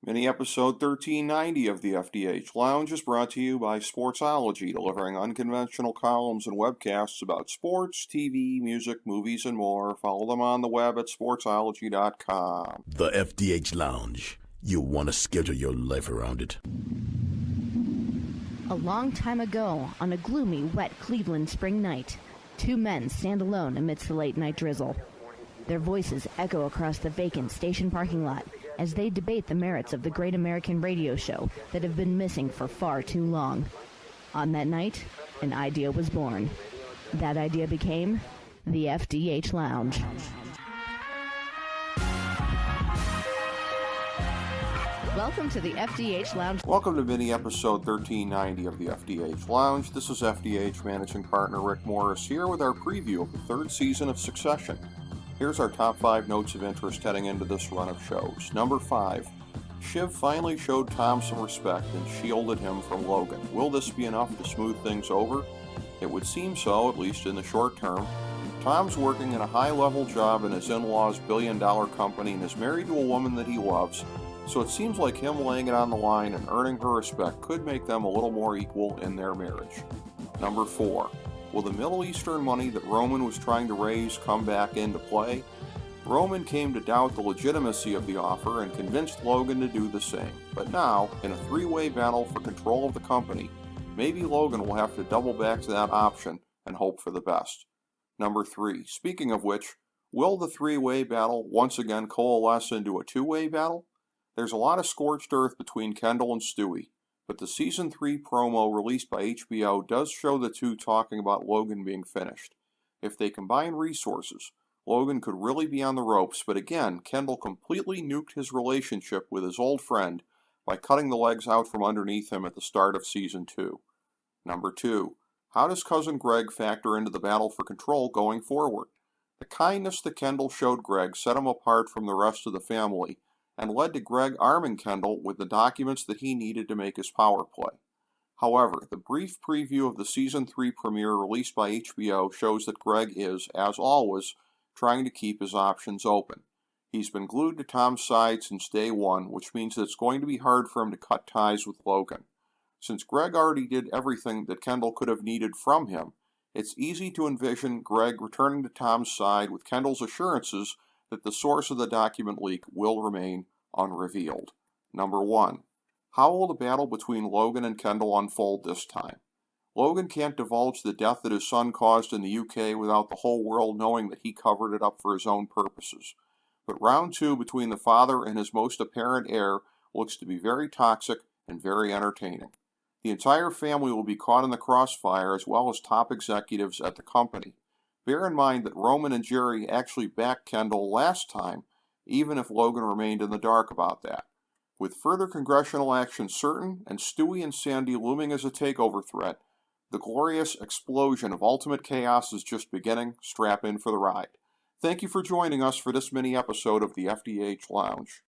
Mini episode 1390 of the FDH Lounge is brought to you by Sportsology, delivering unconventional columns and webcasts about sports, TV, music, movies, and more. Follow them on the web at sportsology.com. The FDH Lounge. You'll want to schedule your life around it. A long time ago, on a gloomy, wet Cleveland spring night, two men stand alone amidst the late-night drizzle. Their voices echo across the vacant station parking lot as they debate the merits of the great American radio show that have been missing for far too long. On that night, an idea was born. That idea became the FDH Lounge. Welcome to the FDH Lounge. Welcome to mini episode 1390 of the FDH Lounge. This is FDH Managing Partner Rick Morris here with our preview of the third season of Succession. Here's our top 5 notes of interest heading into this run of shows. Number 5. Shiv finally showed Tom some respect and shielded him from Logan. Will this be enough to smooth things over? It would seem so, at least in the short term. Tom's working in a high-level job in his in-laws' billion-dollar company and is married to a woman that he loves, so it seems like him laying it on the line and earning her respect could make them a little more equal in their marriage. Number 4. Will the Middle Eastern money that Roman was trying to raise come back into play? Roman came to doubt the legitimacy of the offer and convinced Logan to do the same. But now, in a three-way battle for control of the company, maybe Logan will have to double back to that option and hope for the best. Number 3. Speaking of which, will the three-way battle once again coalesce into a two-way battle? There's a lot of scorched earth between Kendall and Stewie, but the Season 3 promo released by HBO does show the two talking about Logan being finished. If they combine resources, Logan could really be on the ropes, but again, Kendall completely nuked his relationship with his old friend by cutting the legs out from underneath him at the start of Season 2. Number 2. How does Cousin Greg factor into the battle for control going forward? The kindness that Kendall showed Greg set him apart from the rest of the family, and led to Greg arming Kendall with the documents that he needed to make his power play. However, the brief preview of the Season 3 premiere released by HBO shows that Greg is, as always, trying to keep his options open. He's been glued to Tom's side since day one, which means that it's going to be hard for him to cut ties with Logan. Since Greg already did everything that Kendall could have needed from him, it's easy to envision Greg returning to Tom's side with Kendall's assurances that the source of the document leak will remain unrevealed. Number 1. How will the battle between Logan and Kendall unfold this time? Logan can't divulge the death that his son caused in the UK without the whole world knowing that he covered it up for his own purposes. But round 2 between the father and his most apparent heir looks to be very toxic and very entertaining. The entire family will be caught in the crossfire as well as top executives at the company. Bear in mind that Roman and Jerry actually backed Kendall last time, even if Logan remained in the dark about that. With further congressional action certain and Stewie and Sandy looming as a takeover threat, the glorious explosion of ultimate chaos is just beginning. Strap in for the ride. Thank you for joining us for this mini episode of the FDH Lounge.